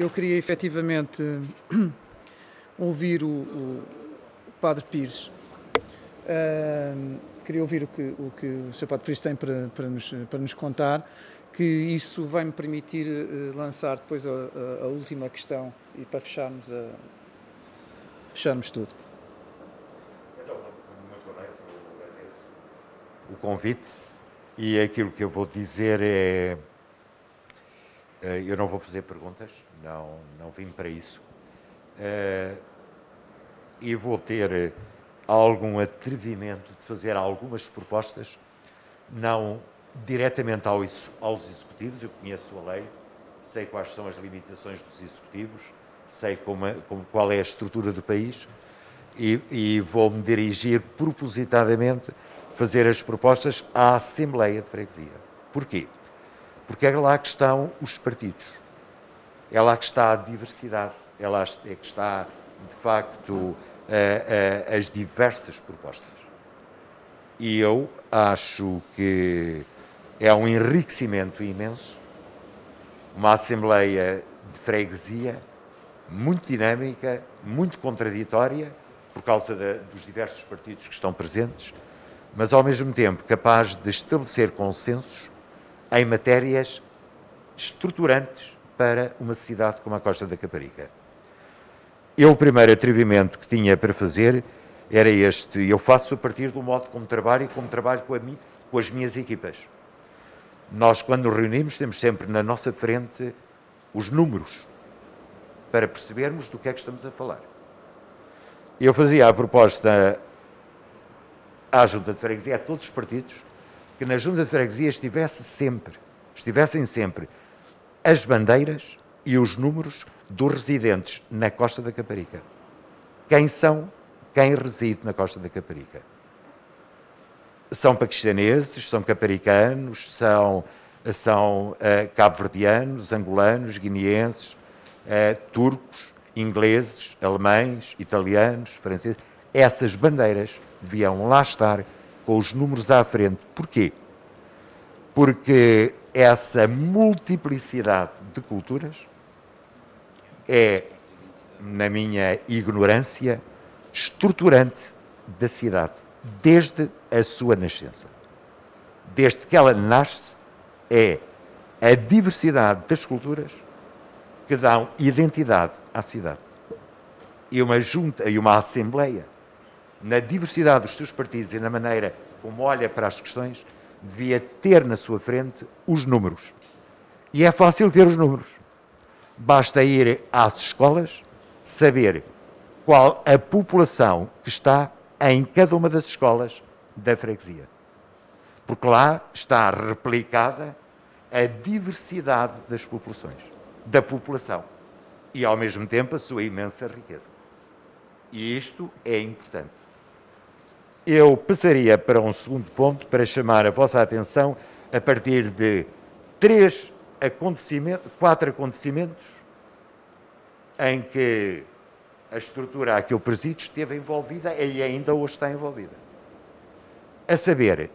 Eu queria efetivamente ouvir o Padre Pires. Queria ouvir o que o Sr. Padre Pires tem para nos contar, que isso vai me permitir lançar depois a última questão e para fecharmos tudo. Então, muito boa noite, eu agradeço o convite e aquilo que eu vou dizer é... Eu não vou fazer perguntas, não vim para isso. E vou ter algum atrevimento de fazer algumas propostas, não diretamente aos executivos. Eu conheço a lei, sei quais são as limitações dos executivos, sei qual é a estrutura do país e vou-me dirigir propositadamente fazer as propostas à Assembleia de Freguesia. Porquê? Porque é lá que estão os partidos, é lá que está a diversidade, é lá que está, de facto, as diversas propostas. E eu acho que é um enriquecimento imenso, uma Assembleia de Freguesia muito dinâmica, muito contraditória, por causa dos diversos partidos que estão presentes, mas ao mesmo tempo capaz de estabelecer consensos em matérias estruturantes para uma cidade como a Costa da Caparica. O primeiro atrevimento que tinha para fazer era este. Eu faço a partir do modo como trabalho com as minhas equipas. Nós, quando nos reunimos, temos sempre na nossa frente os números para percebermos do que é que estamos a falar. Eu fazia a proposta à Junta de Freguesia, a todos os partidos, que na Junta de Freguesia estivessem sempre as bandeiras e os números dos residentes na Costa da Caparica. Quem reside na Costa da Caparica? São paquistaneses, são caparicanos, são cabo-verdianos, angolanos, guineenses, turcos, ingleses, alemães, italianos, franceses. Essas bandeiras deviam lá estar com os números à frente. Porquê? Porque essa multiplicidade de culturas é, na minha ignorância, estruturante da cidade, desde a sua nascença. Desde que ela nasce, é a diversidade das culturas que dão identidade à cidade. E uma junta e uma assembleia, na diversidade dos seus partidos e na maneira como olha para as questões, devia ter na sua frente os números. E é fácil ter os números. Basta ir às escolas, saber qual a população que está em cada uma das escolas da freguesia. Porque lá está replicada a diversidade das populações, da população, e ao mesmo tempo a sua imensa riqueza. E isto é importante. Eu passaria para um segundo ponto para chamar a vossa atenção a partir de 4 acontecimentos em que a estrutura a que eu presido esteve envolvida e ainda hoje está envolvida. A saber,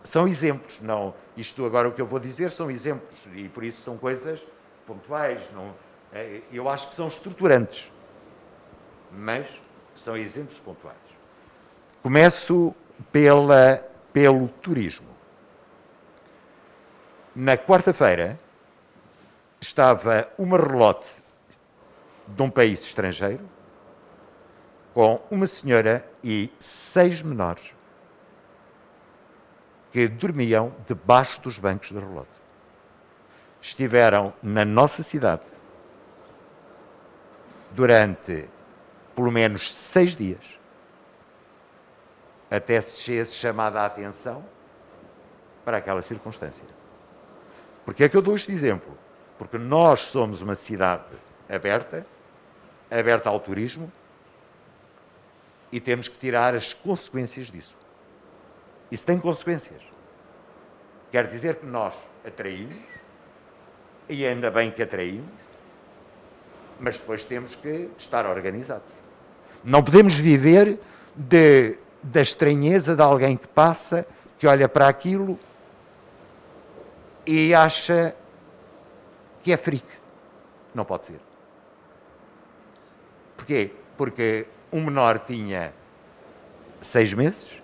são exemplos, não, isto agora o que eu vou dizer são exemplos e por isso são coisas pontuais, não, eu acho que são estruturantes, mas são exemplos pontuais. Começo pelo turismo. Na quarta-feira estava uma relote de um país estrangeiro com uma senhora e 6 menores que dormiam debaixo dos bancos da relote. Estiveram na nossa cidade durante pelo menos 6 dias, até se ser chamada a atenção para aquela circunstância. Porquê é que eu dou este exemplo? Porque nós somos uma cidade aberta ao turismo, e temos que tirar as consequências disso. Isso tem consequências. Quer dizer que nós atraímos, e ainda bem que atraímos, mas depois temos que estar organizados. Não podemos viver da estranheza de alguém que passa, que olha para aquilo e acha que é freak. Não pode ser. Porquê? Porque um menor tinha 6 meses,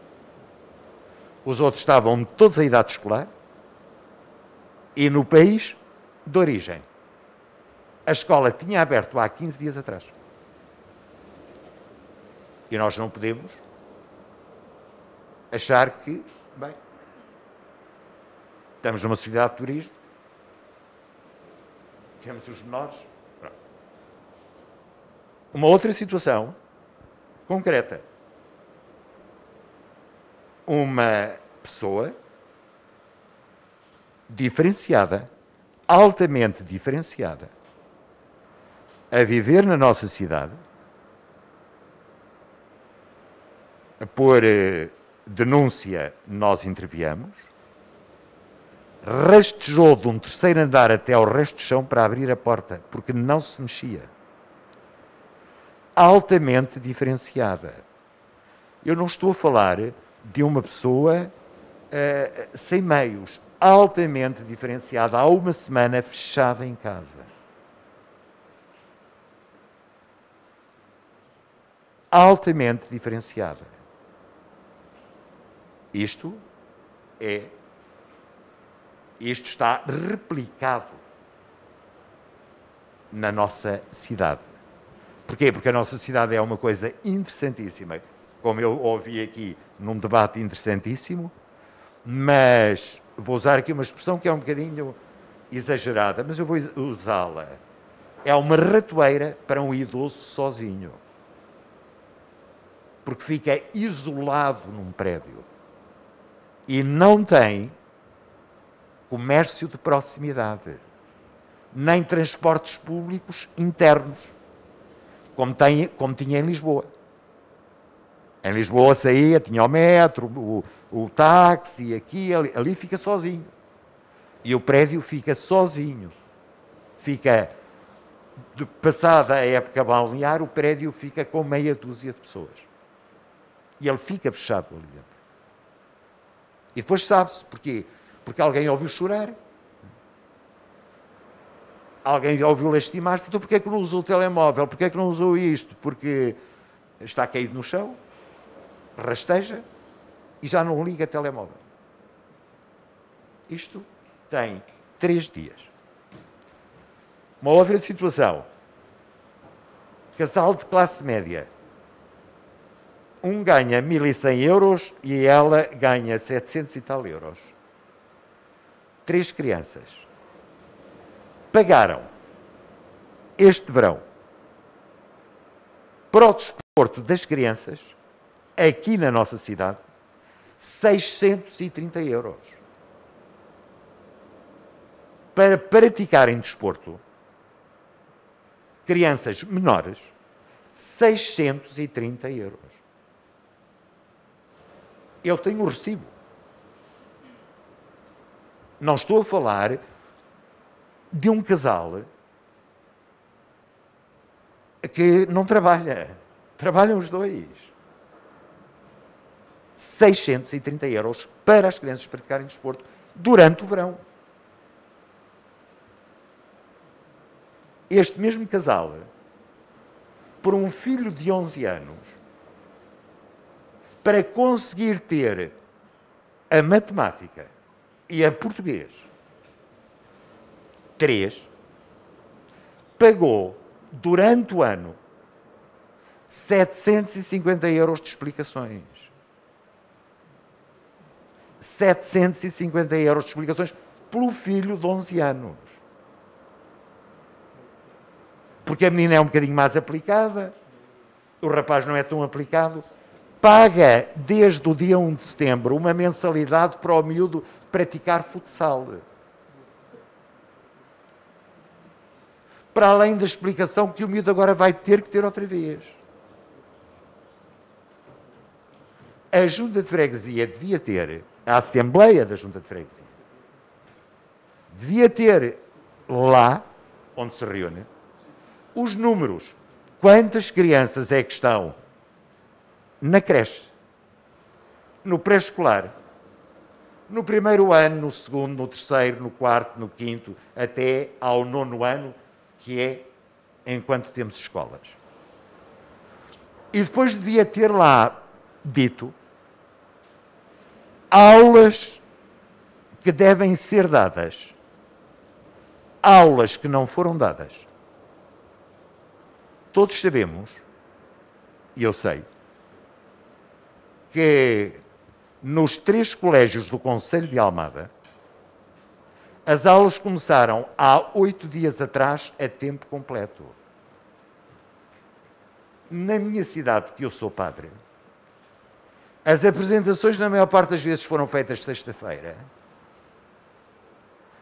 os outros estavam todos à idade escolar e no país de origem. A escola tinha aberto há 15 dias atrás. E nós não podemos achar que, bem, estamos numa sociedade de turismo, temos os menores. Uma outra situação concreta. Uma pessoa diferenciada, altamente diferenciada, a viver na nossa cidade, por denúncia nós interviemos, rastejou de um terceiro andar até ao resto do chão para abrir a porta, porque não se mexia. Altamente diferenciada. Eu não estou a falar de uma pessoa sem meios, altamente diferenciada, há uma semana fechada em casa. Altamente diferenciada. Isto está replicado na nossa cidade. Porquê? Porque a nossa cidade é uma coisa interessantíssima, como eu ouvi aqui num debate interessantíssimo, mas vou usar aqui uma expressão que é um bocadinho exagerada, mas eu vou usá-la. É uma ratoeira para um idoso sozinho. Porque fica isolado num prédio e não tem comércio de proximidade, nem transportes públicos internos, como tinha em Lisboa. Em Lisboa saía, tinha o metro, o táxi, aqui, ali fica sozinho. E o prédio fica sozinho. Passada a época balnear, o prédio fica com meia dúzia de pessoas. E ele fica fechado ali dentro. E depois sabe-se porquê. Porque alguém ouviu chorar. Alguém ouviu lastimar-se. Então porquê é que não usou o telemóvel? Porquê é que não usou isto? Porque está caído no chão, rasteja e já não liga telemóvel. Isto tem 3 dias. Uma outra situação. Casal de classe média. Um ganha 1.100 euros e ela ganha 700 e tal euros. 3 crianças. Pagaram este verão para o desporto das crianças, aqui na nossa cidade, 630 euros. Para praticarem desporto, crianças menores, 630 euros. Eu tenho o recibo. Não estou a falar de um casal que não trabalha. Trabalham os dois. 630 euros para as crianças praticarem desporto durante o verão. Este mesmo casal, por um filho de 11 anos, para conseguir ter a matemática e a português 3, pagou durante o ano 750 euros de explicações. 750 euros de explicações pelo filho de 11 anos. Porque a menina é um bocadinho mais aplicada, o rapaz não é tão aplicado. Paga, desde o dia 1 de setembro, uma mensalidade para o miúdo praticar futsal. Para além da explicação que o miúdo agora vai ter que ter outra vez. A Junta de Freguesia devia ter, a Assembleia da Junta de Freguesia, devia ter lá, onde se reúne, os números. Quantas crianças é que estão na creche, no pré-escolar, no primeiro ano, no segundo, no terceiro, no quarto, no quinto, até ao 9º ano, que é enquanto temos escolas. E depois devia ter lá dito aulas que devem ser dadas, aulas que não foram dadas. Todos sabemos, e eu sei, que nos 3 colégios do Concelho de Almada, as aulas começaram há 8 dias atrás a tempo completo. Na minha cidade, que eu sou padre, as apresentações, na maior parte das vezes, foram feitas sexta-feira.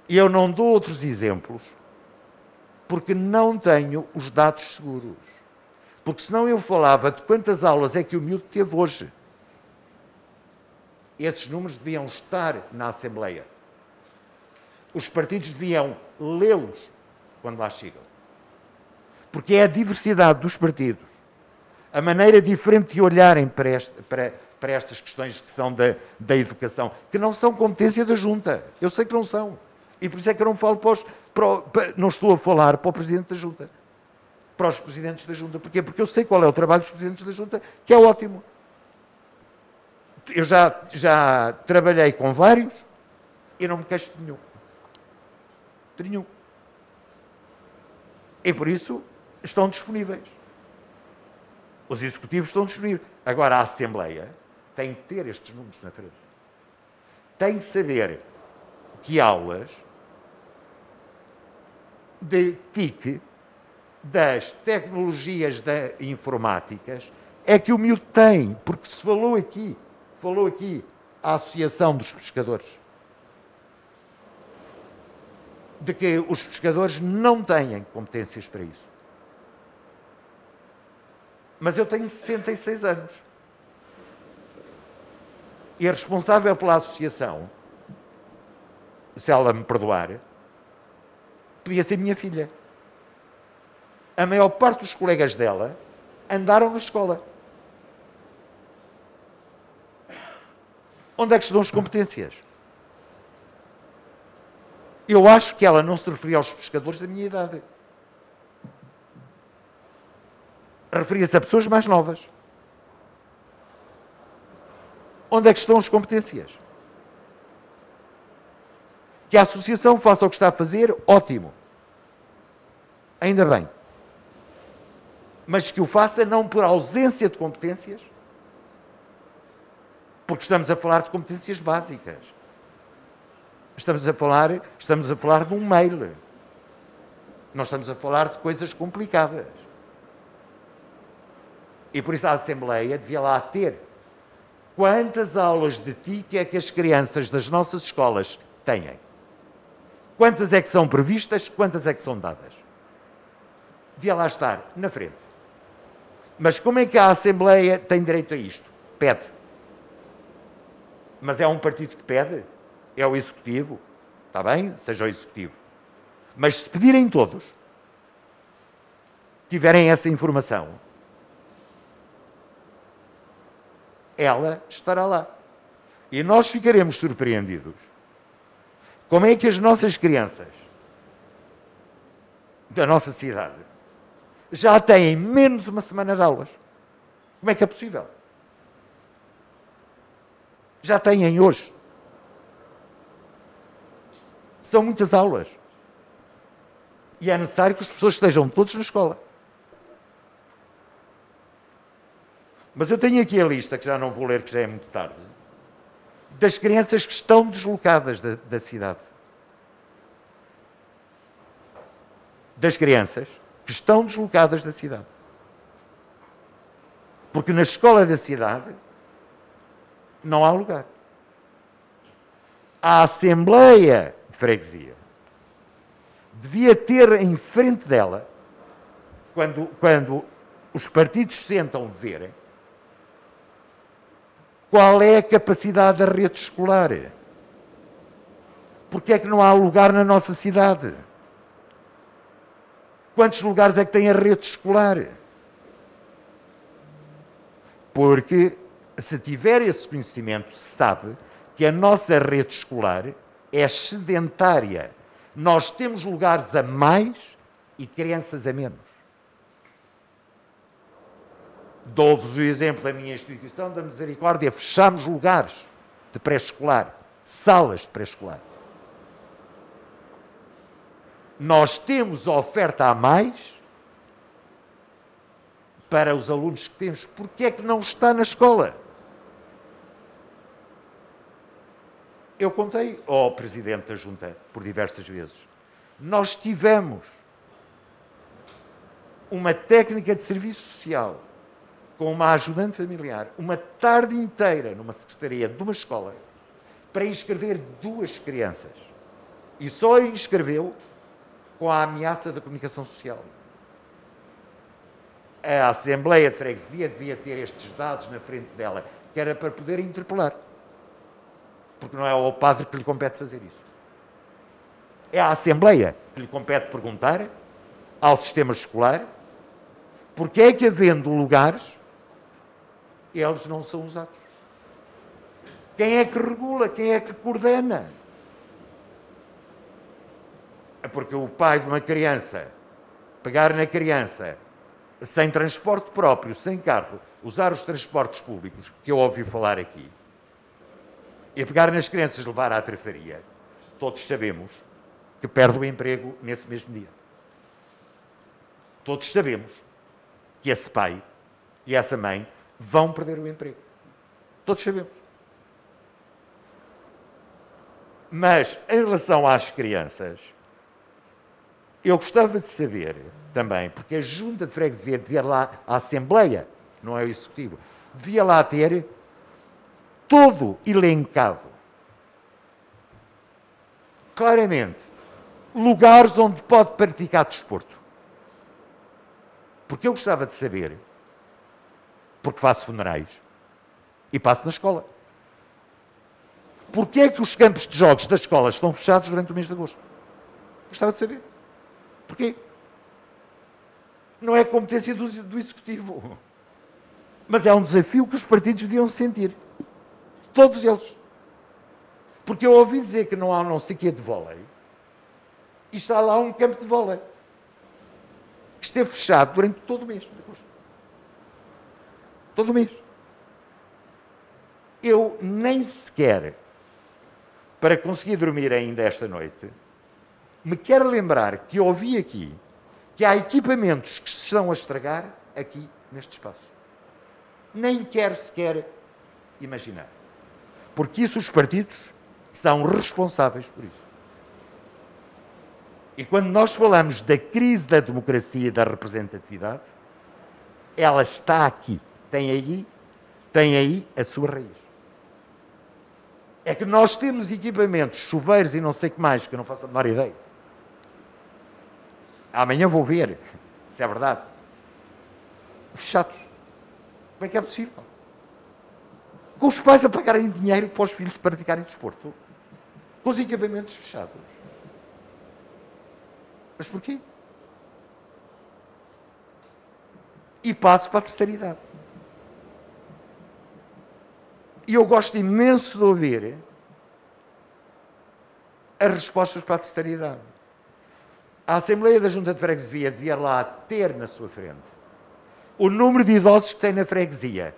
E eu não dou outros exemplos, porque não tenho os dados seguros. Porque senão eu falava de quantas aulas é que o miúdo teve hoje. Esses números deviam estar na Assembleia. Os partidos deviam lê-los quando lá chegam. Porque é a diversidade dos partidos, a maneira diferente de olharem para estas questões que são da educação, que não são competência da Junta. Eu sei que não são. E por isso é que eu não falo não estou a falar para o Presidente da Junta. Para os Presidentes da Junta. Porquê? Porque eu sei qual é o trabalho dos Presidentes da Junta, que é ótimo. Eu já trabalhei com vários e não me queixo de nenhum. De nenhum. E por isso estão disponíveis. Os executivos estão disponíveis. Agora a Assembleia tem que ter estes números na frente. Tem que saber que aulas de TIC, das tecnologias informáticas, é que o miúdo tem. Porque se falou aqui a Associação dos Pescadores, de que os pescadores não têm competências para isso. Mas eu tenho 66 anos. E a responsável pela associação, se ela me perdoar, podia ser minha filha. A maior parte dos colegas dela andaram na escola. Onde é que estão as competências? Eu acho que ela não se referia aos pescadores da minha idade. Referia-se a pessoas mais novas. Onde é que estão as competências? Que a associação faça o que está a fazer, ótimo. Ainda bem. Mas que o faça não por ausência de competências, porque estamos a falar de competências básicas. Estamos a falar de um mail. Não estamos a falar de coisas complicadas. E por isso a Assembleia devia lá ter quantas aulas de TIC é que as crianças das nossas escolas têm. Quantas é que são previstas, quantas é que são dadas. Devia lá estar, na frente. Mas como é que a Assembleia tem direito a isto? Pede. Mas é um partido que pede? É o Executivo? Está bem? Seja o Executivo. Mas se pedirem todos, tiverem essa informação, ela estará lá. E nós ficaremos surpreendidos. Como é que as nossas crianças da nossa cidade já têm menos uma semana de aulas? Como é que é possível? Já têm hoje. São muitas aulas. E é necessário que as pessoas estejam todos na escola. Mas eu tenho aqui a lista, que já não vou ler, que já é muito tarde, das crianças que estão deslocadas da cidade. Das crianças que estão deslocadas da cidade. Porque na escola da cidade não há lugar. A Assembleia de Freguesia devia ter em frente dela, quando os partidos sentam ver, qual é a capacidade da rede escolar. Porque é que não há lugar na nossa cidade? Quantos lugares é que tem a rede escolar? Porque, se tiver esse conhecimento, sabe que a nossa rede escolar é sedentária. Nós temos lugares a mais e crianças a menos. Dou-vos o exemplo da minha instituição, da Misericórdia. Fechámos lugares de pré-escolar, salas de pré-escolar. Nós temos oferta a mais para os alunos que temos. Porquê é que não está na escola? Eu contei ao Presidente da Junta por diversas vezes. Nós tivemos uma técnica de serviço social com uma ajudante familiar, uma tarde inteira numa secretaria de uma escola, para inscrever 2 crianças. E só a inscreveu com a ameaça da comunicação social. A Assembleia de Freguesia devia ter estes dados na frente dela, que era para poder interpelar. Porque não é ao padre que lhe compete fazer isso. É à Assembleia que lhe compete perguntar ao sistema escolar porque é que, havendo lugares, eles não são usados. Quem é que regula? Quem é que coordena? É porque o pai de uma criança pegar na criança sem transporte próprio, sem carro, usar os transportes públicos, que eu ouvi falar aqui, e pegar nas crianças e levar à trefaria, todos sabemos que perde o emprego nesse mesmo dia. Todos sabemos que esse pai e essa mãe vão perder o emprego. Todos sabemos. Mas, em relação às crianças, eu gostava de saber também, porque a Junta de Freguesia devia lá, a Assembleia, não é o Executivo, devia lá ter todo elencado, claramente, lugares onde pode praticar desporto. Porque eu gostava de saber, porque faço funerais e passo na escola. Porquê é que os campos de jogos das escolas estão fechados durante o mês de agosto? Gostava de saber. Porquê? Não é competência do Executivo. Mas é um desafio que os partidos deviam sentir. Todos eles. Porque eu ouvi dizer que não há não sei o quê de vôlei. E está lá um campo de vôlei. Que esteve fechado durante todo o mês de agosto. Todo o mês. Eu nem sequer, para conseguir dormir ainda esta noite, me quero lembrar que ouvi aqui que há equipamentos que se estão a estragar aqui neste espaço. Nem quero sequer imaginar. Porque isso os partidos são responsáveis por isso. E quando nós falamos da crise da democracia e da representatividade, ela está aqui. Tem aí a sua raiz. É que nós temos equipamentos, chuveiros e não sei o que mais, que eu não faço a menor ideia. Amanhã vou ver se é verdade. Fechados. Como é que é possível? Com os pais a pagarem dinheiro para os filhos praticarem desporto. Com os equipamentos fechados. Mas porquê? E passo para a posteridade. E eu gosto imenso de ouvir as respostas para a posteridade. A Assembleia da Junta de Freguesia devia lá ter na sua frente o número de idosos que tem na freguesia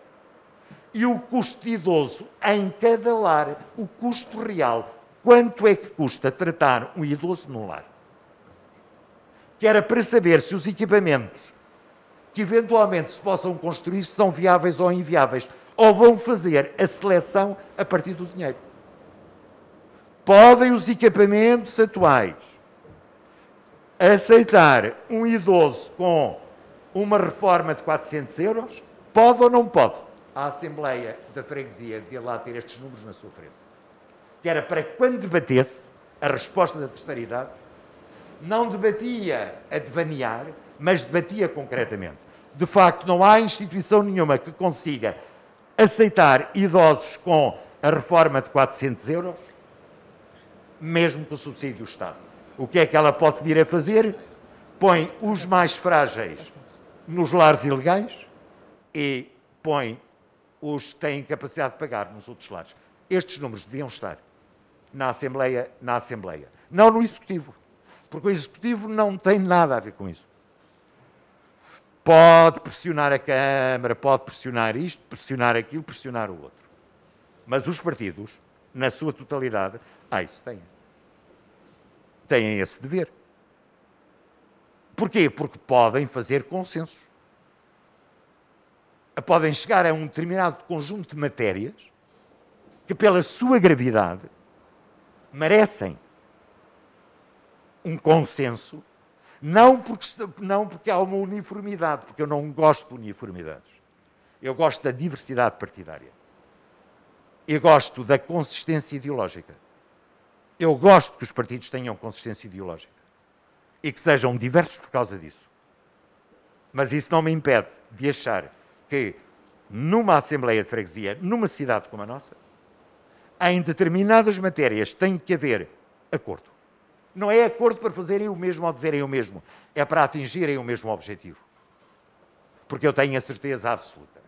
e o custo de idoso em cada lar, o custo real. Quanto é que custa tratar um idoso num lar? Que era para saber se os equipamentos que eventualmente se possam construir são viáveis ou inviáveis, ou vão fazer a seleção a partir do dinheiro. Podem os equipamentos atuais aceitar um idoso com uma reforma de 400 euros? Pode ou não pode? A Assembleia da Freguesia devia lá ter estes números na sua frente. Que era para quando debatesse a resposta da terceira idade, não debatia a devanear, mas debatia concretamente. De facto, não há instituição nenhuma que consiga aceitar idosos com a reforma de 400 euros, mesmo com o subsídio do Estado. O que é que ela pode vir a fazer? Põe os mais frágeis nos lares ilegais e põe os que têm capacidade de pagar nos outros lares. Estes números deviam estar na Assembleia, não no Executivo. Porque o Executivo não tem nada a ver com isso. Pode pressionar a Câmara, pode pressionar isto, pressionar aquilo, pressionar o outro. Mas os partidos, na sua totalidade, isso têm. Têm esse dever. Porquê? Porque podem fazer consensos. Podem chegar a um determinado conjunto de matérias que, pela sua gravidade, merecem um consenso. Não porque há uma uniformidade, porque eu não gosto de uniformidades. Eu gosto da diversidade partidária. Eu gosto da consistência ideológica. Eu gosto que os partidos tenham consistência ideológica e que sejam diversos por causa disso. Mas isso não me impede de achar que numa Assembleia de Freguesia, numa cidade como a nossa, em determinadas matérias tem que haver acordo. Não é acordo para fazerem o mesmo ou dizerem o mesmo. É para atingirem o mesmo objetivo. Porque eu tenho a certeza absoluta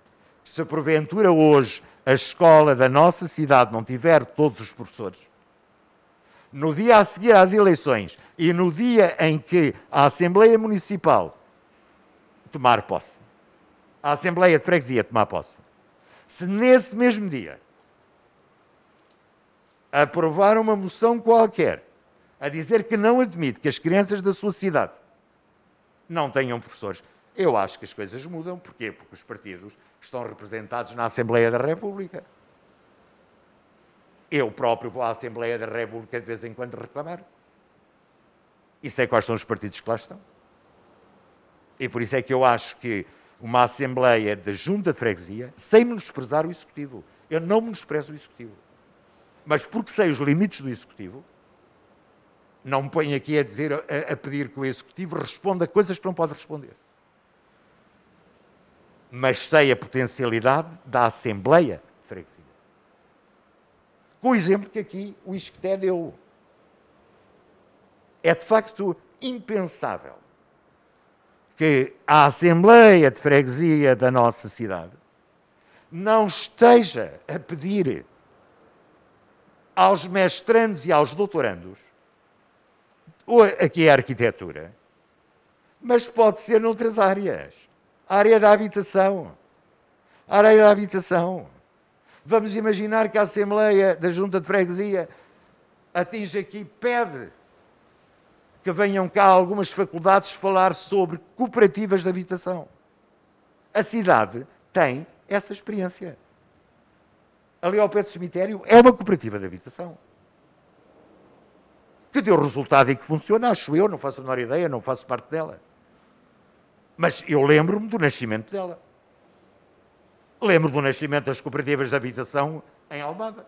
que se porventura hoje a escola da nossa cidade não tiver todos os professores, no dia a seguir às eleições e no dia em que a Assembleia Municipal tomar posse, a Assembleia de Freguesia tomar posse, se nesse mesmo dia aprovar uma moção qualquer a dizer que não admite que as crianças da sua cidade não tenham professores, eu acho que as coisas mudam. Porquê? Porque os partidos estão representados na Assembleia da República. Eu próprio vou à Assembleia da República de vez em quando reclamar. E sei quais são os partidos que lá estão. E por isso é que eu acho que uma Assembleia de Junta de Freguesia, sem menosprezar o Executivo. Eu não menosprezo o Executivo. Mas porque sei os limites do Executivo, não me ponho aqui a dizer, a pedir que o Executivo responda coisas que não pode responder. Mas sei a potencialidade da Assembleia de Freguesia. Com o exemplo que aqui o Isqueté deu. É de facto impensável que a Assembleia de Freguesia da nossa cidade não esteja a pedir aos mestrandos e aos doutorandos, aqui é a arquitetura, mas pode ser noutras áreas. A área da habitação. A área da habitação. Vamos imaginar que a Assembleia da Junta de Freguesia atinge aqui, pede que venham cá algumas faculdades falar sobre cooperativas de habitação. A cidade tem essa experiência. Ali ao pé do cemitério é uma cooperativa de habitação. Que deu resultado e que funciona, acho eu, não faço a menor ideia, não faço parte dela. Mas eu lembro-me do nascimento dela. Lembro do nascimento das cooperativas de habitação em Almada.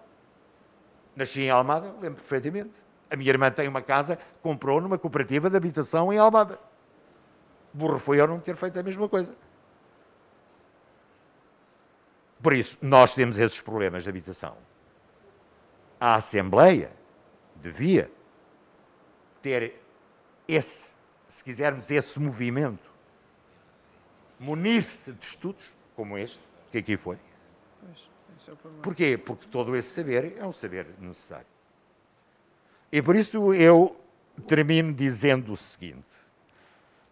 Nasci em Almada, lembro perfeitamente. A minha irmã tem uma casa, comprou numa cooperativa de habitação em Almada. Burro foi eu não ter feito a mesma coisa. Por isso, nós temos esses problemas de habitação. A Assembleia devia ter esse, se quisermos, esse movimento, munir-se de estudos como este, que aqui foi. Porquê? Porque todo esse saber é um saber necessário. E por isso eu termino dizendo o seguinte.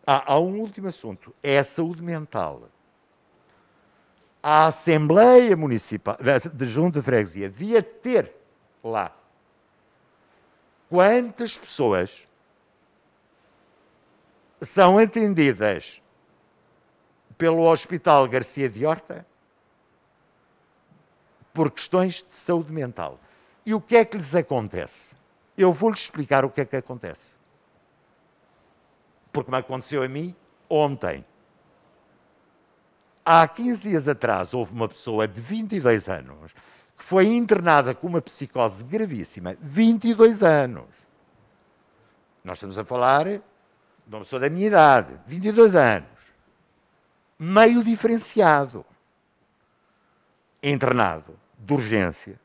Há um último assunto, é a saúde mental. A Assembleia Municipal, de Junta de Freguesia, devia ter lá quantas pessoas são atendidas pelo Hospital Garcia de Horta por questões de saúde mental. E o que é que lhes acontece? Eu vou-lhes explicar o que é que acontece. Porque me aconteceu a mim ontem. Há 15 dias atrás houve uma pessoa de 22 anos que foi internada com uma psicose gravíssima. 22 anos. Nós estamos a falar de uma pessoa da minha idade. 22 anos. Meio diferenciado. Internado de urgência.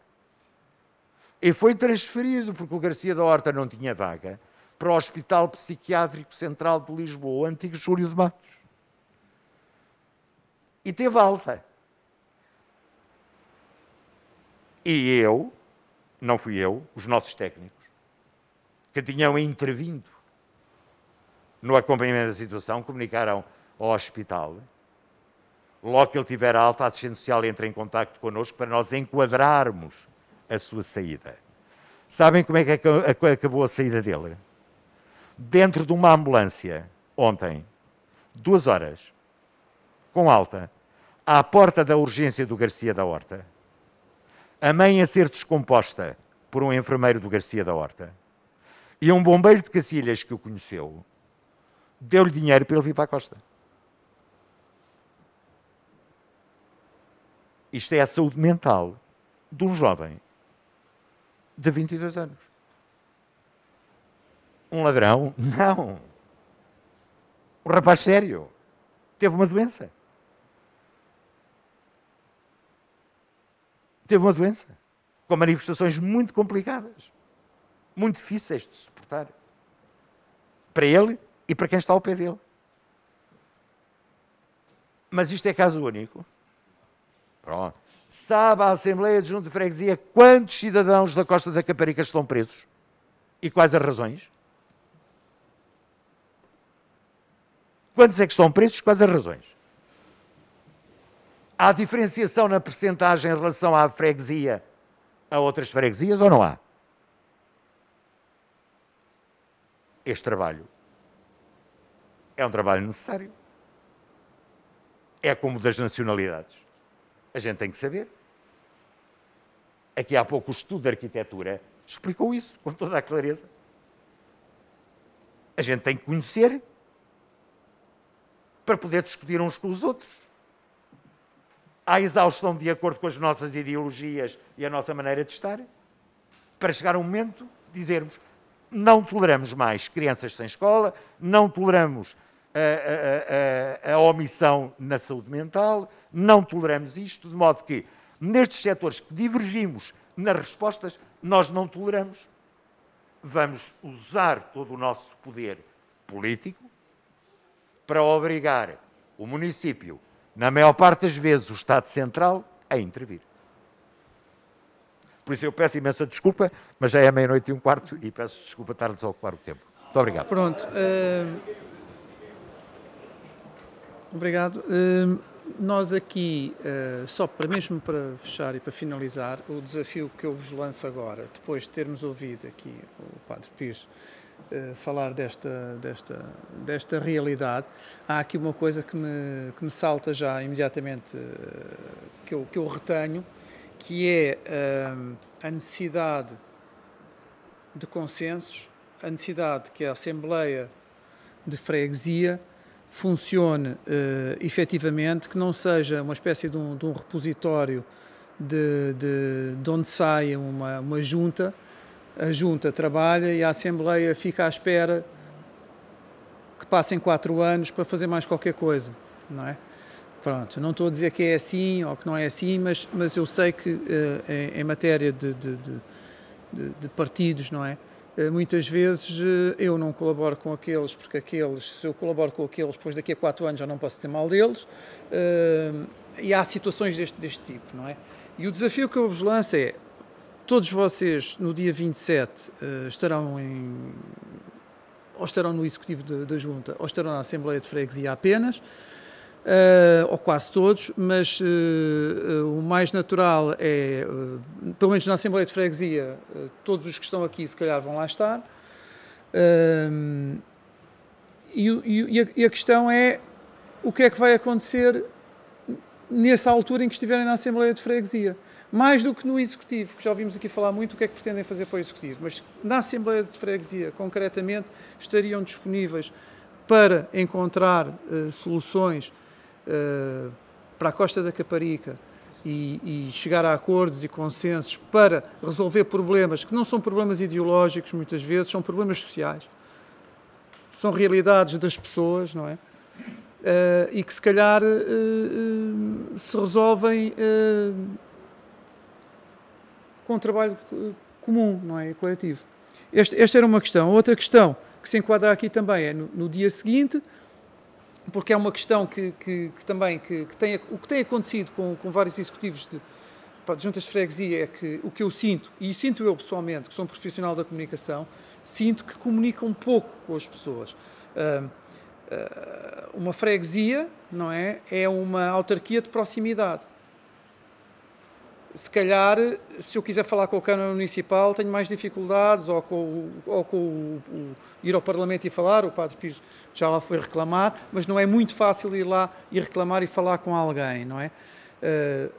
E foi transferido, porque o Garcia da Horta não tinha vaga, para o Hospital Psiquiátrico Central de Lisboa, o antigo Júlio de Matos. E teve alta. E eu, não fui eu, os nossos técnicos, que tinham intervindo no acompanhamento da situação, comunicaram ao hospital. Logo que ele tiver alta, a assistente social entra em contacto connosco para nós enquadrarmos a sua saída. Sabem como é que acabou a saída dele? Dentro de uma ambulância, ontem, 2 horas, com alta, à porta da urgência do Garcia da Horta, a mãe a ser descomposta por um enfermeiro do Garcia da Horta, e um bombeiro de Cacilhas que o conheceu, deu-lhe dinheiro para ele vir para a costa. Isto é a saúde mental de um jovem de 22 anos. Um ladrão? Não. Um rapaz sério. Teve uma doença. Teve uma doença. Com manifestações muito complicadas. Muito difíceis de suportar. Para ele e para quem está ao pé dele. Mas isto é caso único. Pronto. Sabe a Assembleia de Junta de Freguesia quantos cidadãos da Costa da Caparica estão presos? E quais as razões? Quantos é que estão presos? Quais as razões? Há diferenciação na percentagem em relação à freguesia a outras freguesias ou não há? Este trabalho é um trabalho necessário. É como o das nacionalidades. A gente tem que saber. Aqui há pouco o estudo de arquitetura explicou isso com toda a clareza. A gente tem que conhecer para poder discutir uns com os outros. Há exaustão de acordo com as nossas ideologias e a nossa maneira de estar, para chegar a um momento de dizermos não toleramos mais crianças sem escola, não toleramos a omissão na saúde mental, não toleramos isto, de modo que nestes setores que divergimos nas respostas, nós não toleramos. Vamos usar todo o nosso poder político para obrigar o município, na maior parte das vezes o Estado Central, a intervir. Por isso eu peço imensa desculpa, mas já é 00:15 e peço desculpa estar a desocupar o tempo. Muito obrigado. Pronto. Obrigado. Nós aqui, só mesmo para fechar e para finalizar, o desafio que eu vos lanço agora, depois de termos ouvido aqui o Padre Pires falar desta realidade, há aqui uma coisa que me salta já imediatamente, que eu retenho, que é a necessidade de consensos, a necessidade que a Assembleia de Freguesia funcione efetivamente, que não seja uma espécie de um repositório de onde sai uma junta, a junta trabalha e a Assembleia fica à espera que passem 4 anos para fazer mais qualquer coisa, não é? Pronto, não estou a dizer que é assim ou que não é assim, mas eu sei que em matéria de partidos, não é? Muitas vezes eu não colaboro com aqueles, porque aqueles, se eu colaboro com aqueles, depois daqui a 4 anos já não posso dizer mal deles, e há situações deste tipo, não é? E o desafio que eu vos lanço é, todos vocês no dia 27 estarão no Executivo da Junta, ou estarão na Assembleia de Freguesia apenas, ou quase todos, mas o mais natural é, pelo menos na Assembleia de Freguesia, todos os que estão aqui se calhar vão lá estar, e a questão é o que é que vai acontecer nessa altura em que estiverem na Assembleia de Freguesia, mais do que no Executivo, que já ouvimos aqui falar muito o que é que pretendem fazer para o Executivo, mas na Assembleia de Freguesia, concretamente, estariam disponíveis para encontrar soluções para a Costa da Caparica e chegar a acordos e consensos para resolver problemas que não são problemas ideológicos, muitas vezes, são problemas sociais. São realidades das pessoas, não é? E que se calhar se resolvem com um trabalho comum, não é? Coletivo. Esta era uma questão. Outra questão que se enquadra aqui também é no dia seguinte, porque é uma questão que tem acontecido com vários executivos de juntas de freguesia é que o que eu sinto, e sinto eu pessoalmente, que sou um profissional da comunicação, sinto que comunicam um pouco com as pessoas. Uma freguesia, não é? É uma autarquia de proximidade. Se calhar, se eu quiser falar com a Câmara Municipal, tenho mais dificuldades, ou ir ao Parlamento e falar, o Padre Pires já lá foi reclamar, mas não é muito fácil ir lá e reclamar e falar com alguém, não é?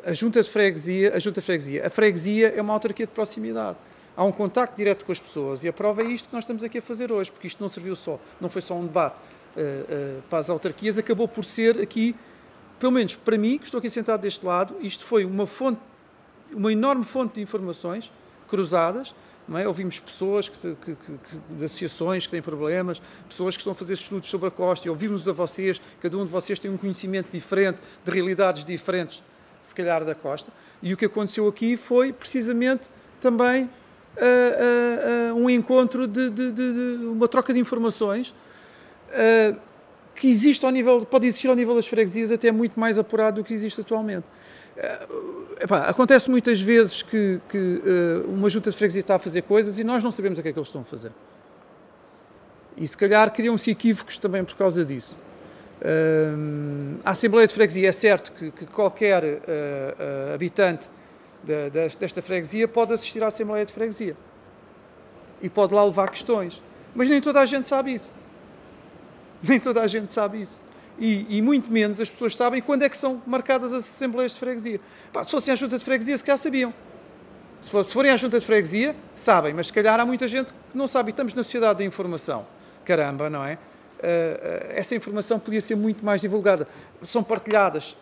A freguesia é uma autarquia de proximidade. Há um contacto direto com as pessoas, e a prova é isto que nós estamos aqui a fazer hoje, porque isto não foi só um debate para as autarquias, acabou por ser aqui, pelo menos para mim, que estou aqui sentado deste lado, isto foi uma enorme fonte de informações cruzadas, não é? Ouvimos pessoas de associações que têm problemas, pessoas que estão a fazer estudos sobre a costa, e ouvimos a vocês, cada um de vocês tem um conhecimento diferente, de realidades diferentes, se calhar, da costa, e o que aconteceu aqui foi, precisamente, também um encontro de uma troca de informações que existe pode existir ao nível das freguesias até muito mais apurado do que existe atualmente. Acontece muitas vezes que uma junta de freguesia está a fazer coisas e nós não sabemos o que é que eles estão a fazer. E se calhar criam-se equívocos também por causa disso. A Assembleia de Freguesia, é certo que qualquer habitante desta freguesia pode assistir à Assembleia de Freguesia e pode lá levar questões, mas nem toda a gente sabe isso. Nem toda a gente sabe isso. E muito menos as pessoas sabem quando é que são marcadas as Assembleias de Freguesia. Se fossem à Junta de Freguesia, se calhar sabiam. Se forem à Junta de Freguesia, sabem, mas se calhar há muita gente que não sabe. E estamos na sociedade da informação. Caramba, não é? Essa informação podia ser muito mais divulgada. São partilhadas,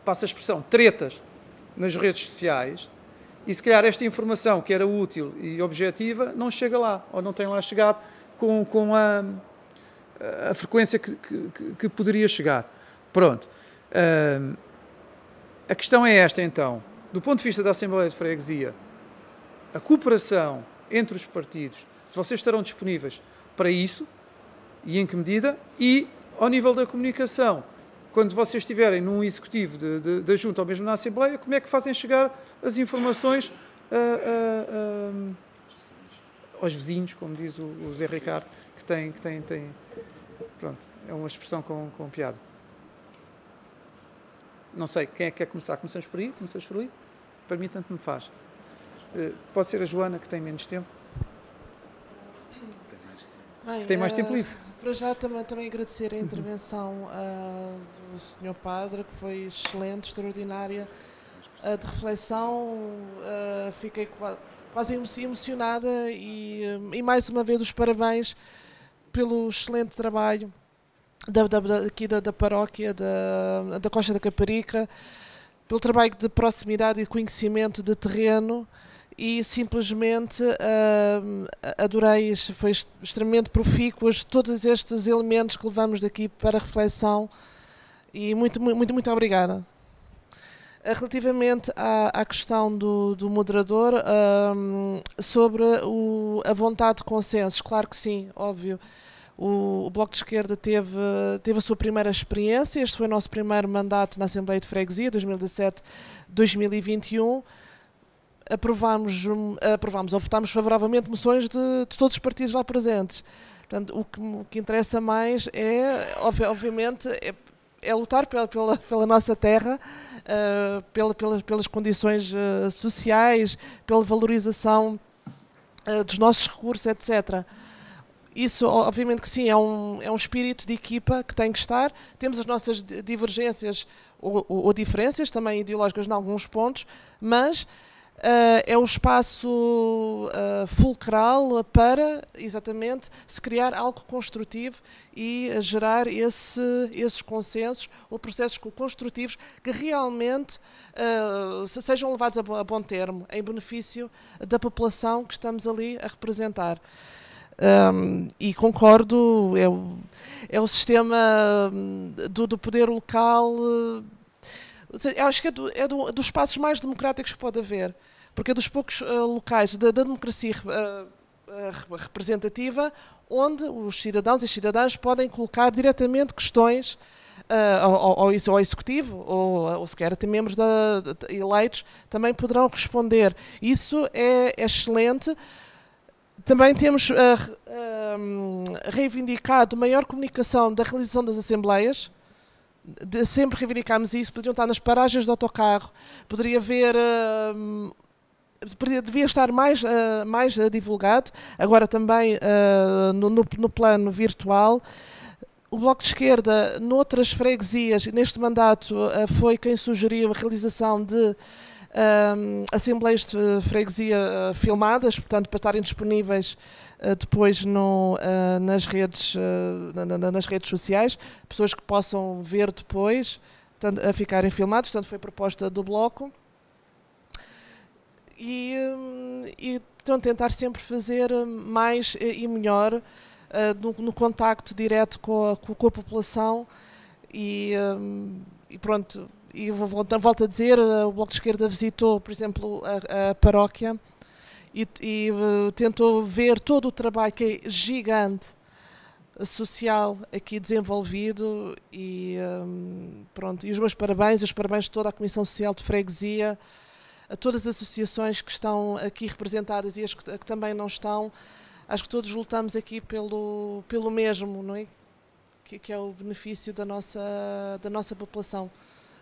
passa a expressão, tretas nas redes sociais, e se calhar esta informação que era útil e objetiva não chega lá, ou não tem lá chegado com a frequência que poderia chegar. Pronto. A questão é esta, então. Do ponto de vista da Assembleia de Freguesia, a cooperação entre os partidos, se vocês estarão disponíveis para isso, e em que medida, e ao nível da comunicação, quando vocês estiverem num executivo da Junta ou mesmo na Assembleia, como é que fazem chegar as informações aos vizinhos, como diz o Zé Ricardo, que tem pronto, é uma expressão com piada. Não sei, quem é que quer começar? Começamos por aí? Para mim tanto me faz. Pode ser a Joana, que tem menos tempo. Bem, que tem mais tempo livre. Para já também agradecer a intervenção do Sr. Padre, que foi excelente, extraordinária, de reflexão. Fiquei quase emocionada e mais uma vez os parabéns pelo excelente trabalho aqui da paróquia da Costa da Caparica, pelo trabalho de proximidade e de conhecimento de terreno, e simplesmente adorei, foi extremamente profícuos todos estes elementos que levamos daqui para reflexão, e muito obrigada. Relativamente à questão do moderador, sobre a vontade de consensos, claro que sim, óbvio. O Bloco de Esquerda teve a sua primeira experiência, este foi o nosso primeiro mandato na Assembleia de Freguesia, 2017-2021. Aprovámos ou votámos favoravelmente moções de todos os partidos lá presentes. Portanto, o que interessa mais é, obviamente, é lutar pela nossa terra, pelas condições sociais, pela valorização dos nossos recursos, etc. Isso, obviamente que sim, é um espírito de equipa que tem que estar. Temos as nossas divergências ou diferenças, também ideológicas em alguns pontos, mas é um espaço fulcral para, exatamente, se criar algo construtivo e gerar esses consensos ou processos construtivos que realmente sejam levados a bom termo, em benefício da população que estamos ali a representar. E concordo, é o sistema do poder local. Eu acho que é dos espaços mais democráticos que pode haver, porque é dos poucos locais da democracia representativa onde os cidadãos e cidadãs podem colocar diretamente questões ao Executivo, ou sequer até membros eleitos, também poderão responder. Isso é excelente. Também temos reivindicado maior comunicação da realização das assembleias. Sempre reivindicámos isso. Poderiam estar nas paragens de autocarro, poderia haver... devia estar mais divulgado. Agora também no plano virtual. O Bloco de Esquerda, noutras freguesias, neste mandato, foi quem sugeriu a realização de assembleias de freguesia filmadas, portanto, para estarem disponíveis depois nas redes sociais, pessoas que possam ver depois, portanto, a ficarem filmados. Portanto, foi proposta do Bloco. E então, tentar sempre fazer mais e melhor no contacto direto com a população e pronto. E volto a dizer, o Bloco de Esquerda visitou, por exemplo, a paróquia e tentou ver todo o trabalho que é gigante social aqui desenvolvido e pronto. E os meus parabéns, os parabéns de toda a Comissão Social de Freguesia, a todas as associações que estão aqui representadas e as que também não estão. Acho que todos lutamos aqui pelo mesmo, não é? Que é o benefício da nossa população.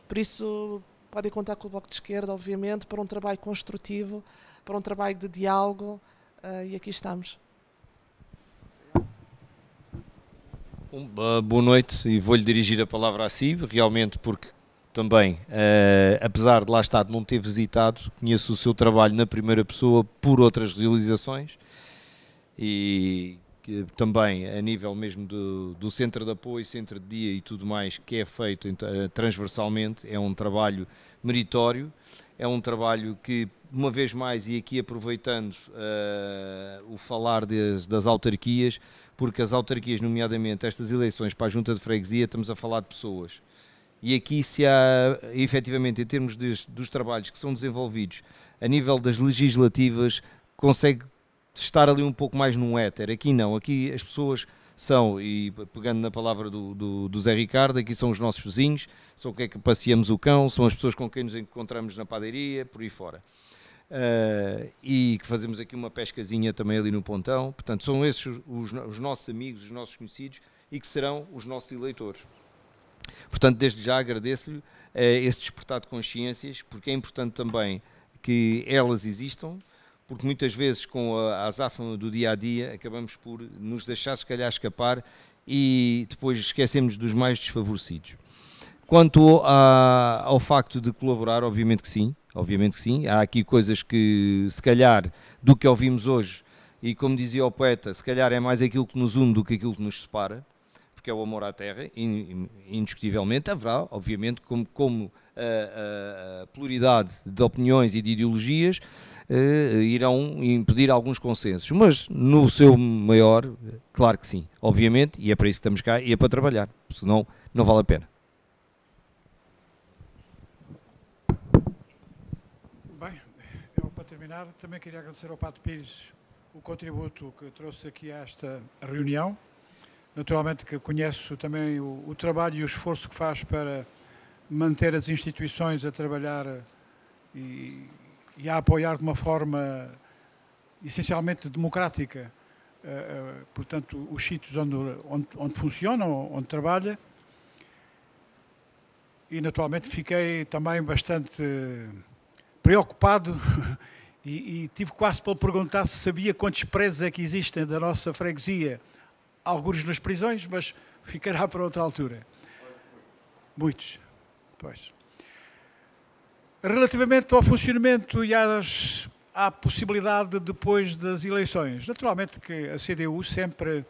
Por isso, podem contar com o Bloco de Esquerda, obviamente, para um trabalho construtivo, para um trabalho de diálogo, e aqui estamos. Boa noite, e vou-lhe dirigir a palavra a si, realmente porque também, apesar de lá estar não ter visitado, conheço o seu trabalho na primeira pessoa por outras realizações e que também a nível mesmo do centro de apoio, centro de dia e tudo mais que é feito transversalmente, é um trabalho meritório, é um trabalho que, uma vez mais, e aqui aproveitando o falar das autarquias, porque as autarquias, nomeadamente estas eleições para a Junta de Freguesia, estamos a falar de pessoas. E aqui se há, efetivamente, em termos dos trabalhos que são desenvolvidos a nível das legislativas, consegue estar ali um pouco mais num éter. Aqui não, aqui as pessoas são, e pegando na palavra do Zé Ricardo, aqui são os nossos vizinhos, são quem é que passeamos o cão, são as pessoas com quem nos encontramos na padaria, por aí fora. E que fazemos aqui uma pescazinha também ali no Pontão. Portanto, são esses os nossos amigos, os nossos conhecidos e que serão os nossos eleitores. Portanto, desde já agradeço-lhe esse despertar de consciências, porque é importante também que elas existam, porque muitas vezes com a azáfama do dia-a-dia acabamos por nos deixar se calhar escapar e depois esquecemos dos mais desfavorecidos. Quanto ao facto de colaborar, obviamente que sim, há aqui coisas que se calhar do que ouvimos hoje, e como dizia o poeta, se calhar é mais aquilo que nos une do que aquilo que nos separa, que é o amor à terra, indiscutivelmente. Haverá, obviamente, como a pluralidade de opiniões e de ideologias irão impedir alguns consensos, mas no seu maior, claro que sim, obviamente, e é para isso que estamos cá e é para trabalhar, senão não vale a pena. Bem, eu para terminar também queria agradecer ao Padre Pires o contributo que trouxe aqui a esta reunião. Naturalmente que conheço também o trabalho e o esforço que faz para manter as instituições a trabalhar e a apoiar de uma forma essencialmente democrática, portanto, os sítios onde funcionam, onde trabalha. E naturalmente fiquei também bastante preocupado e tive quase para perguntar se sabia quantos presos é que existem da nossa freguesia. Alguns nas prisões, mas ficará para outra altura. Muitos. Pois. Relativamente ao funcionamento e à possibilidade depois das eleições, naturalmente que a CDU sempre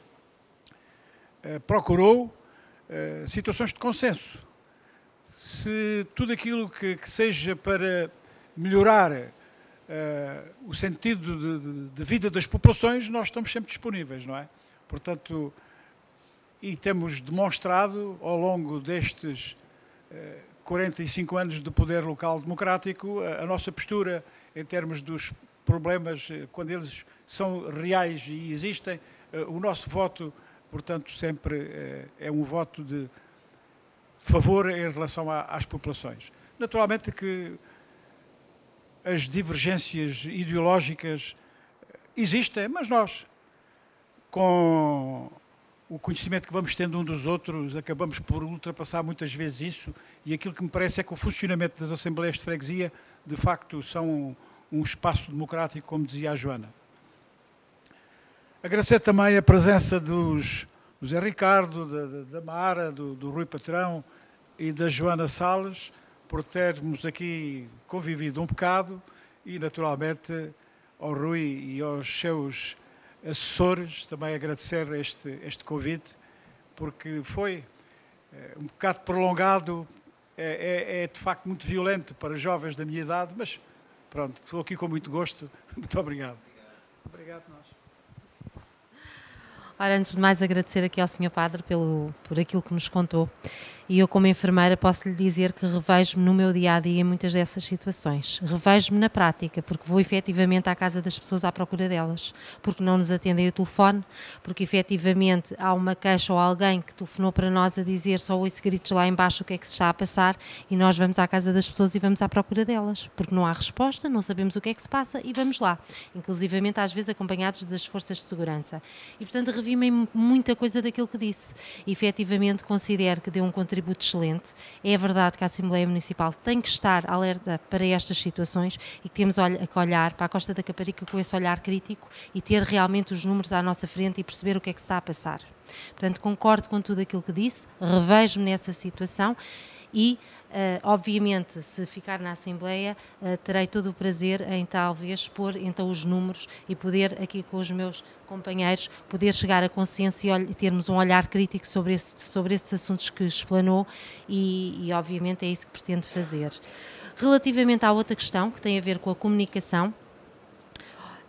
procurou situações de consenso. Se tudo aquilo que seja para melhorar o sentido de vida das populações, nós estamos sempre disponíveis, não é? Portanto, e temos demonstrado ao longo destes 45 anos de poder local democrático a nossa postura em termos dos problemas, quando eles são reais e existem, o nosso voto, portanto, sempre é um voto favor em relação às populações. Naturalmente que as divergências ideológicas existem, mas nós, com o conhecimento que vamos tendo um dos outros, acabamos por ultrapassar muitas vezes isso, e aquilo que me parece é que o funcionamento das Assembleias de Freguesia, de facto, são um espaço democrático, como dizia a Joana. Agradecer também a presença do Zé Ricardo, da Mara, do Rui Patrão e da Joana Salles, por termos aqui convivido um bocado, e naturalmente ao Rui e aos seus assessores também agradecer este convite, porque foi um bocado prolongado, é de facto muito violento para jovens da minha idade, mas pronto, estou aqui com muito gosto. Muito obrigado. Obrigado, nós. Ora, antes de mais agradecer aqui ao Sr. Padre por aquilo que nos contou, e eu como enfermeira posso lhe dizer que revejo-me no meu dia-a-dia em muitas dessas situações. Revejo-me na prática, porque vou efetivamente à casa das pessoas à procura delas, porque não nos atendem o telefone, porque efetivamente há uma queixa ou alguém que telefonou para nós a dizer só ouço gritos lá embaixo o que é que se está a passar, e nós vamos à casa das pessoas e vamos à procura delas, porque não há resposta, não sabemos o que é que se passa e vamos lá, inclusivamente às vezes acompanhados das forças de segurança. E portanto revi-me muita coisa daquilo que disse. E, efetivamente considero que deu um contributo excelente. É verdade que a Assembleia Municipal tem que estar alerta para estas situações e que temos que olhar para a Costa da Caparica com esse olhar crítico e ter realmente os números à nossa frente e perceber o que é que se está a passar. Portanto, concordo com tudo aquilo que disse, revejo-me nessa situação e, obviamente, se ficar na Assembleia, terei todo o prazer em talvez expor então os números e poder, aqui com os meus companheiros, poder chegar a consenso e termos um olhar crítico sobre esses assuntos que explanou e, obviamente, é isso que pretendo fazer. Relativamente à outra questão, que tem a ver com a comunicação,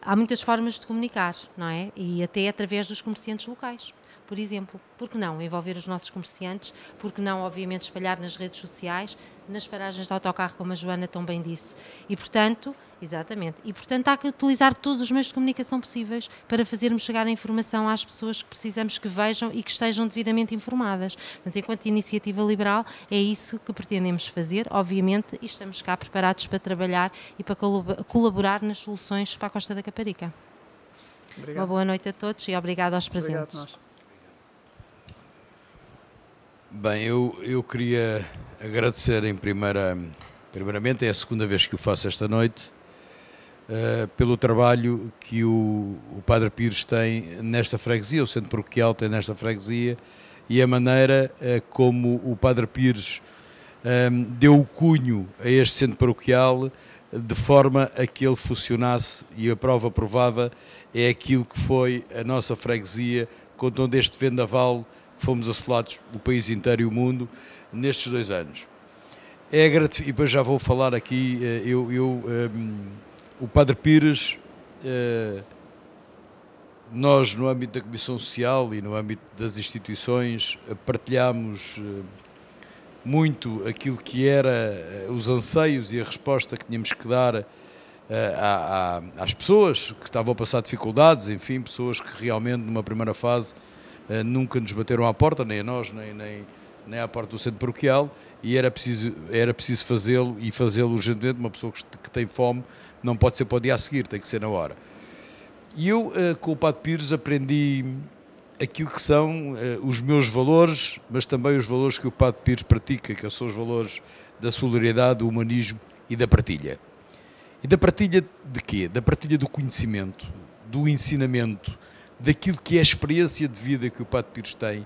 há muitas formas de comunicar, não é? E até através dos comerciantes locais. Por exemplo, por que não envolver os nossos comerciantes? Por que não, obviamente, espalhar nas redes sociais, nas paragens de autocarro, como a Joana tão bem disse? E, portanto, exatamente, há que utilizar todos os meios de comunicação possíveis para fazermos chegar a informação às pessoas que precisamos que vejam e que estejam devidamente informadas. Portanto, enquanto iniciativa liberal, é isso que pretendemos fazer, obviamente, e estamos cá preparados para trabalhar e para colaborar nas soluções para a Costa da Caparica. Obrigado. Uma boa noite a todos e obrigado aos presentes. Obrigado, nós. Bem, eu queria agradecer primeiramente, é a segunda vez que o faço esta noite, pelo trabalho que o Padre Pires tem nesta freguesia, o Centro Paroquial tem nesta freguesia, e a maneira como o Padre Pires deu o cunho a este Centro Paroquial de forma a que ele funcionasse, e a prova provada é aquilo que foi a nossa freguesia com todo este vendaval que fomos assolados o país inteiro e o mundo nestes 2 anos. E depois já vou falar aqui, o Padre Pires, nós no âmbito da Comissão Social e no âmbito das instituições partilhamos muito aquilo que era os anseios e a resposta que tínhamos que dar às pessoas que estavam a passar dificuldades, enfim, pessoas que realmente numa primeira fase nunca nos bateram à porta, nem a nós, nem à porta do Centro Paroquial, e era preciso fazê-lo, e fazê-lo urgentemente. Uma pessoa que tem fome não pode ser para o dia a seguir, tem que ser na hora. E eu, com o Padre Pires, aprendi aquilo que são os meus valores, mas também os valores que o Padre Pires pratica, que são os valores da solidariedade, do humanismo e da partilha. E da partilha de quê? Da partilha do conhecimento, do ensinamento, daquilo que é a experiência de vida que o Padre Pires tem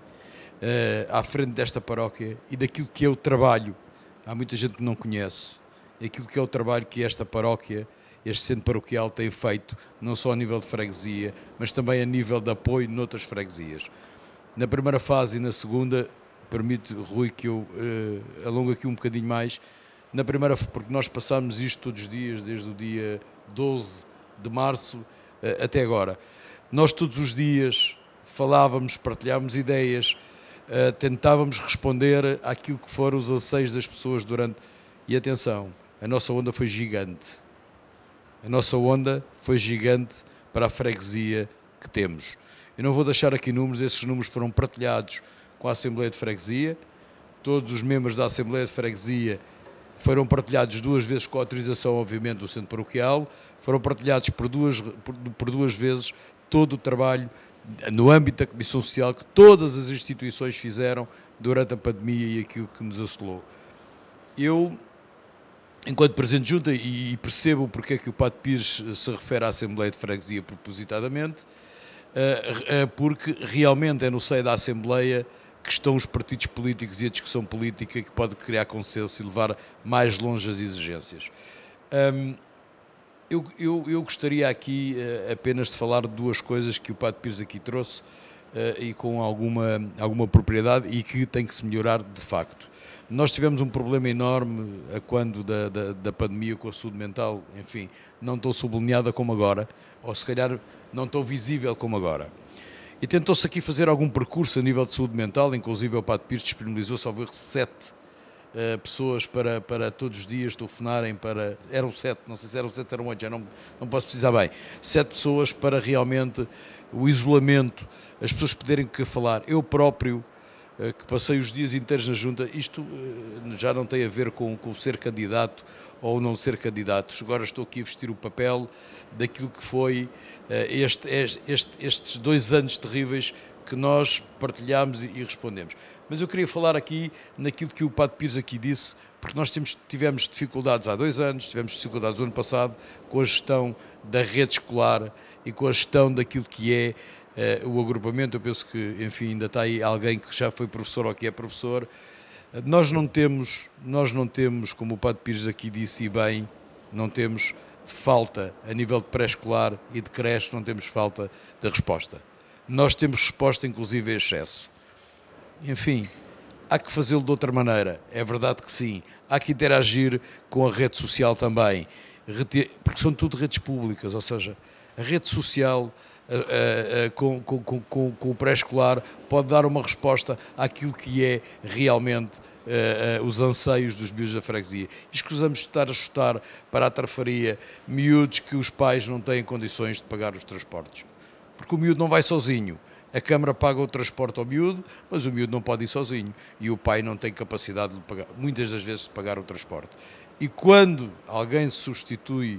à frente desta paróquia e daquilo que é o trabalho. Há muita gente que não conhece. Aquilo que é o trabalho que esta paróquia, este centro paroquial tem feito, não só a nível de freguesia, mas também a nível de apoio noutras freguesias. Na primeira fase e na segunda, permite, Rui, que eu alongo aqui um bocadinho mais, na primeira, porque nós passámos isto todos os dias, desde o dia 12 de março até agora. Nós todos os dias falávamos, partilhávamos ideias, tentávamos responder àquilo que foram os anseios das pessoas durante... E atenção, a nossa onda foi gigante. A nossa onda foi gigante para a freguesia que temos. Eu não vou deixar aqui números, esses números foram partilhados com a Assembleia de Freguesia, todos os membros da Assembleia de Freguesia foram partilhados 2 vezes com a autorização, obviamente, do Centro Paroquial, foram partilhados por duas vezes todo o trabalho no âmbito da Comissão Social que todas as instituições fizeram durante a pandemia e aquilo que nos assolou. Eu, enquanto Presidente de Junta, e percebo porque é que o Padre Pires se refere à Assembleia de Freguesia propositadamente, porque realmente é no seio da Assembleia que estão os partidos políticos e a discussão política que pode criar consenso e levar mais longe as exigências. Eu gostaria aqui apenas de falar de 2 coisas que o Padre Pires aqui trouxe e com alguma propriedade e que tem que se melhorar de facto. Nós tivemos um problema enorme a quando da pandemia com a saúde mental, enfim, não tão sublinhada como agora, ou se calhar não tão visível como agora. E tentou-se aqui fazer algum percurso a nível de saúde mental, inclusive o Padre Pires disponibilizou, salvo erro, 7 pessoas para todos os dias telefonarem para... Eram 7, não sei se eram 7, eram 8, já não posso precisar bem. 7 pessoas para realmente o isolamento, as pessoas poderem falar. Eu próprio, que passei os dias inteiros na Junta, isto já não tem a ver com ser candidato ou não ser candidato. Agora estou aqui a vestir o papel daquilo que foi estes 2 anos terríveis que nós partilhámos e respondemos. Mas eu queria falar aqui naquilo que o Padre Pires aqui disse, porque nós tivemos dificuldades há 2 anos, tivemos dificuldades no ano passado com a gestão da rede escolar e com a gestão daquilo que é o agrupamento. Eu penso que, enfim, ainda está aí alguém que já foi professor ou que é professor. Nós não temos, como o Padre Pires aqui disse e bem, não temos falta a nível de pré-escolar e de creche, não temos falta de resposta. Nós temos resposta, inclusive, a excesso. Enfim, há que fazê-lo de outra maneira, é verdade que sim. Há que interagir com a rede social também, porque são tudo redes públicas, ou seja, a rede social com o pré-escolar pode dar uma resposta àquilo que é realmente os anseios dos miúdos da freguesia. E escusamos de estar a chutar para a tarfaria miúdos que os pais não têm condições de pagar os transportes. Porque o miúdo não vai sozinho. A Câmara paga o transporte ao miúdo, mas o miúdo não pode ir sozinho. E o pai não tem capacidade de pagar, muitas das vezes, de pagar o transporte. E quando alguém se substitui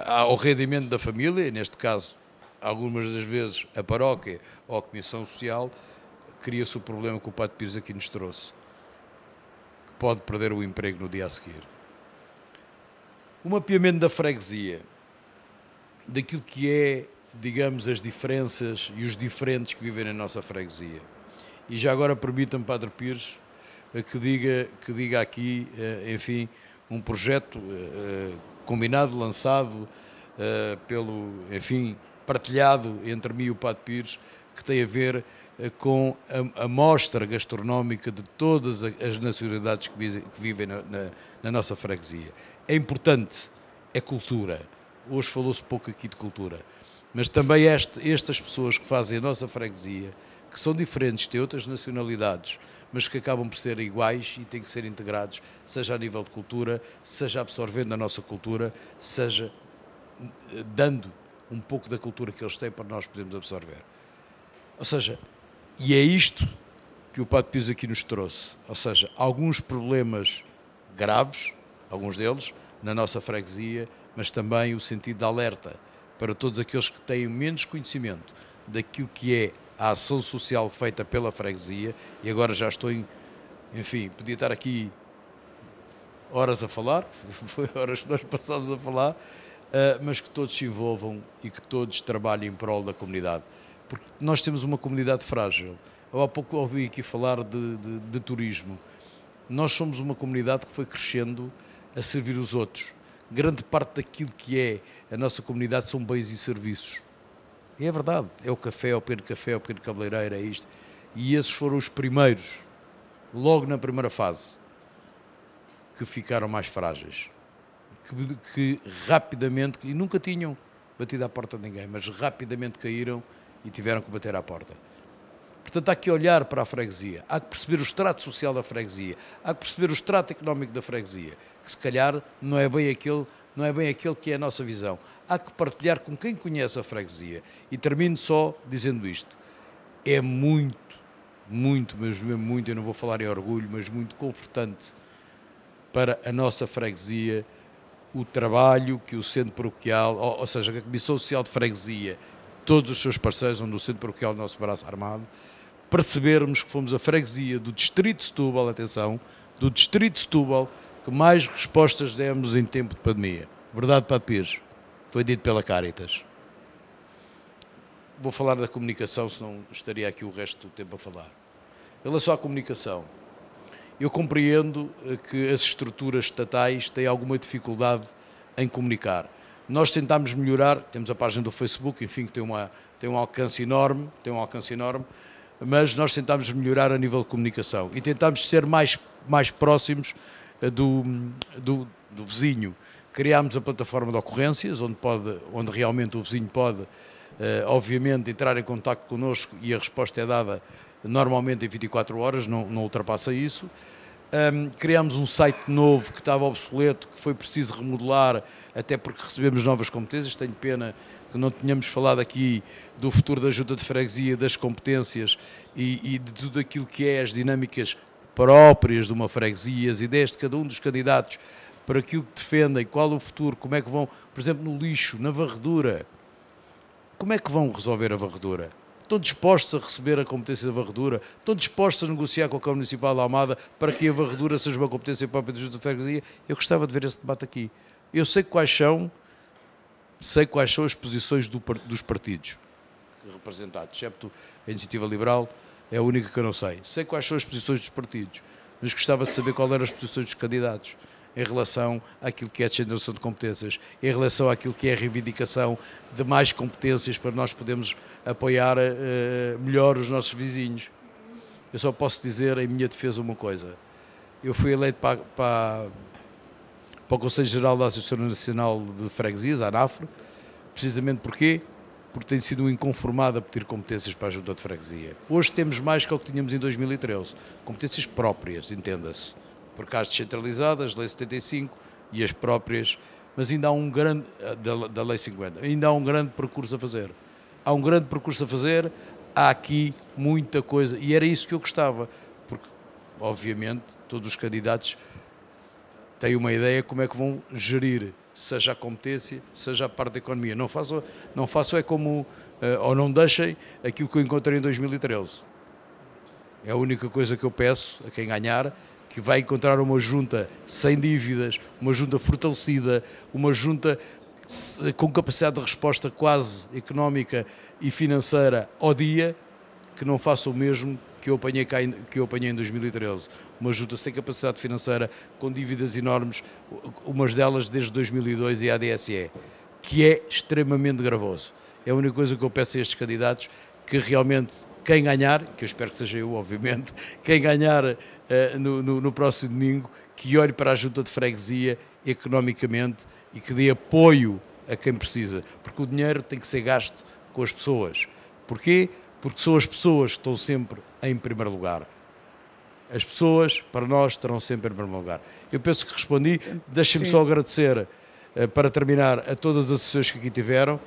ao rendimento da família, neste caso, algumas das vezes, a paróquia ou a Comissão Social, cria-se o problema que o Padre Pires aqui nos trouxe, que pode perder o emprego no dia a seguir. O mapeamento da freguesia, daquilo que é, digamos, as diferenças e os diferentes que vivem na nossa freguesia. E já agora permitam-me, Padre Pires, que diga aqui, enfim, um projeto combinado, lançado, enfim, partilhado entre mim e o Padre Pires, que tem a ver com a mostra gastronómica de todas as nacionalidades que vivem na nossa freguesia. É importante, é cultura. Hoje falou-se pouco aqui de cultura. Mas também estas pessoas que fazem a nossa freguesia, que são diferentes, têm outras nacionalidades, mas que acabam por ser iguais e têm que ser integrados, seja a nível de cultura, seja absorvendo a nossa cultura, seja dando um pouco da cultura que eles têm para nós podermos absorver. Ou seja, e é isto que o Padre Pires aqui nos trouxe. Ou seja, alguns problemas graves, alguns deles, na nossa freguesia, mas também o sentido de alerta para todos aqueles que têm menos conhecimento daquilo que é a ação social feita pela freguesia, e agora já estou enfim, podia estar aqui horas a falar, foi horas que nós passámos a falar, mas que todos se envolvam e que todos trabalhem em prol da comunidade, porque nós temos uma comunidade frágil. Eu há pouco ouvi aqui falar de turismo. Nós somos uma comunidade que foi crescendo a servir os outros. Grande parte daquilo que é a nossa comunidade são bens e serviços. E é verdade, é o café, é o pequeno café, é o pequeno cabeleireiro, é isto. E esses foram os primeiros, logo na primeira fase, que ficaram mais frágeis. Que rapidamente, e nunca tinham batido à porta de ninguém, mas rapidamente caíram e tiveram que bater à porta. Portanto, há que olhar para a freguesia, há que perceber o extrato social da freguesia, há que perceber o extrato económico da freguesia, que se calhar não é bem aquele que é a nossa visão. Há que partilhar com quem conhece a freguesia. E termino só dizendo isto. É muito, muito, mas mesmo muito, eu não vou falar em orgulho, mas muito confortante para a nossa freguesia, o trabalho que o Centro Paroquial, ou seja, que a Comissão Social de Freguesia, todos os seus parceiros, onde o Centro Paroquial, o nosso braço armado, percebermos que fomos a freguesia do Distrito de Setúbal, atenção, do Distrito de Setúbal, que mais respostas demos em tempo de pandemia. Verdade, Padre Pires? Foi dito pela Caritas. Vou falar da comunicação, senão estaria aqui o resto do tempo a falar. Em relação à comunicação, eu compreendo que as estruturas estatais têm alguma dificuldade em comunicar. Nós tentámos melhorar, temos a página do Facebook, enfim, que tem um alcance enorme, mas nós tentámos melhorar a nível de comunicação e tentámos ser mais próximos do vizinho. Criámos a plataforma de ocorrências, onde realmente o vizinho pode, obviamente, entrar em contacto connosco e a resposta é dada normalmente em 24 horas, não ultrapassa isso. Criámos um site novo que estava obsoleto, que foi preciso remodelar, até porque recebemos novas competências. Tenho pena que não tínhamos falado aqui do futuro da Junta de Freguesia, das competências e de tudo aquilo que é as dinâmicas próprias de uma freguesia, as ideias de cada um dos candidatos para aquilo que defendem, qual o futuro, como é que vão, por exemplo, no lixo, na varredura, como é que vão resolver a varredura? Estão dispostos a receber a competência da varredura? Estão dispostos a negociar com a Câmara Municipal de Almada para que a varredura seja uma competência própria da Junta de Freguesia? Eu gostava de ver esse debate aqui. Eu sei quais são as posições dos partidos representados, excepto a Iniciativa Liberal, é a única que eu não sei. Sei quais são as posições dos partidos, mas gostava de saber quais eram as posições dos candidatos em relação àquilo que é a descentralização de competências, em relação àquilo que é a reivindicação de mais competências para nós podermos apoiar melhor os nossos vizinhos. Eu só posso dizer em minha defesa uma coisa. Eu fui eleito para o Conselho Geral da Associação Nacional de Freguesias, a ANAFRE, precisamente porquê? Porque tem sido inconformado a pedir competências para a Junta de Freguesia. Hoje temos mais que o que tínhamos em 2013, competências próprias, entenda-se, porque há as descentralizadas, Lei 75 e as próprias, mas ainda há um grande, da Lei 50, ainda há um grande percurso a fazer. Há um grande percurso a fazer, há aqui muita coisa, e era isso que eu gostava, porque, obviamente, todos os candidatos têm uma ideia como é que vão gerir, seja a competência, seja a parte da economia. Não façam é como, ou não deixem aquilo que eu encontrei em 2013. É a única coisa que eu peço a quem ganhar, que vai encontrar uma junta sem dívidas, uma junta fortalecida, uma junta com capacidade de resposta quase económica e financeira ao dia, que não faça o mesmo que eu apanhei em 2013. Uma junta sem capacidade financeira, com dívidas enormes, umas delas desde 2002 e a ADSE, que é extremamente gravoso. É a única coisa que eu peço a estes candidatos, que realmente quem ganhar, que eu espero que seja eu, obviamente, quem ganhar no próximo domingo, que olhe para a Junta de Freguesia economicamente e que dê apoio a quem precisa, porque o dinheiro tem que ser gasto com as pessoas. Porquê? Porque são as pessoas que estão sempre em primeiro lugar. As pessoas, para nós, estarão sempre em primeiro lugar. Eu penso que respondi. Deixem-me só agradecer, para terminar, a todas as associações que aqui tiveram.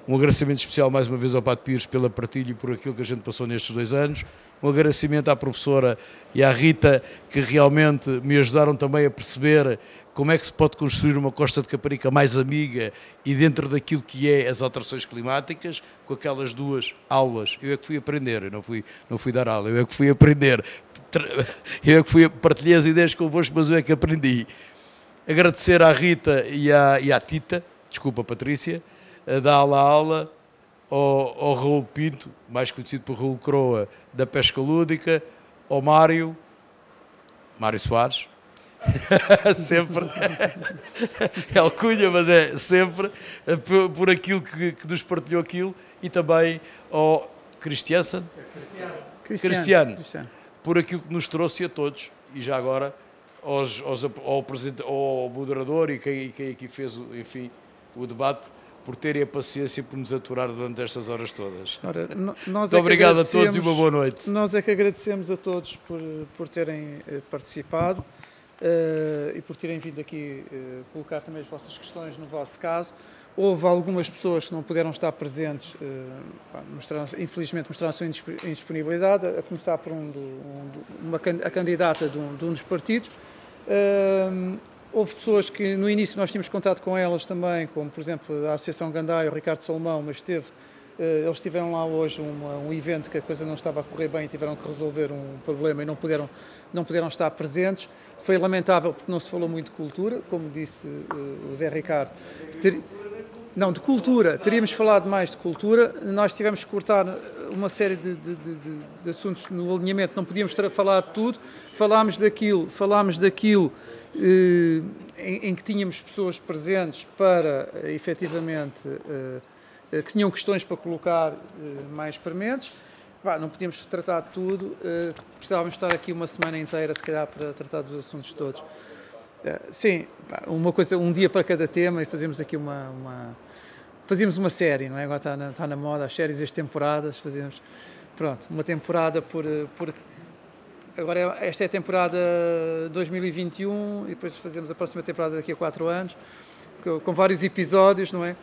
Um agradecimento especial, mais uma vez, ao Padre Pires pela partilha e por aquilo que a gente passou nestes 2 anos. Um agradecimento à professora e à Rita, que realmente me ajudaram também a perceber como é que se pode construir uma Costa de Caparica mais amiga e dentro daquilo que é as alterações climáticas, com aquelas 2 aulas. Eu é que fui aprender, eu não fui dar aula, eu é que fui aprender. Eu é que partilhei as ideias convosco, mas eu é que aprendi. Agradecer à Rita e à Tita, desculpa, Patrícia, da aula a aula, ao Raul Pinto, mais conhecido por Raul Croa, da Pesca Lúdica, ao Mário Soares, sempre, é alcunha, mas é sempre, por aquilo que nos partilhou aquilo, e também ao Cristiano, por aquilo que nos trouxe a todos, e já agora ao moderador e quem aqui fez, enfim, o debate, por terem a paciência por nos aturar durante estas horas todas. Ora, muito obrigado a todos e uma boa noite. Nós é que agradecemos a todos por terem participado e por terem vindo aqui colocar também as vossas questões no vosso caso. Houve algumas pessoas que não puderam estar presentes, infelizmente mostraram a sua indisponibilidade, a começar por a candidata de um dos partidos. Houve pessoas que no início nós tínhamos contato com elas também, como por exemplo a Associação Gandaia, o Ricardo Salomão, mas eles tiveram lá hoje um evento que a coisa não estava a correr bem e tiveram que resolver um problema e não puderam estar presentes. Foi lamentável porque não se falou muito de cultura, como disse o Zé Ricardo. Não, de cultura, teríamos falado mais de cultura, nós tivemos que cortar uma série de assuntos no alinhamento, não podíamos falar de tudo, falámos daquilo em que tínhamos pessoas presentes para, efetivamente, que tinham questões para colocar mais prementes. Não podíamos tratar de tudo, precisávamos estar aqui uma semana inteira, se calhar, para tratar dos assuntos todos. Sim, um dia para cada tema e fazemos aqui fazíamos uma série, não é? Agora está na moda as séries e as temporadas, fazíamos, pronto, uma temporada agora esta é a temporada 2021 e depois fazemos a próxima temporada daqui a 4 anos, com vários episódios, não é?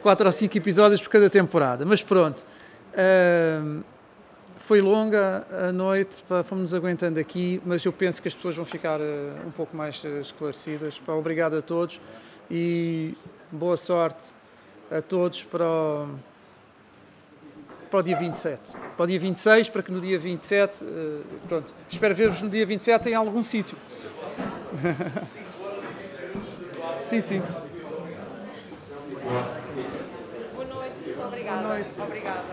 4 ou 5 episódios por cada temporada, mas pronto. Foi longa a noite, fomos aguentando aqui, mas eu penso que as pessoas vão ficar um pouco mais esclarecidas. Obrigado a todos e boa sorte a todos para o dia 27. Para o dia 26, para que no dia 27, pronto, espero ver-vos no dia 27 em algum sítio. Sim, sim. Boa noite, muito obrigada. Boa noite. Obrigada.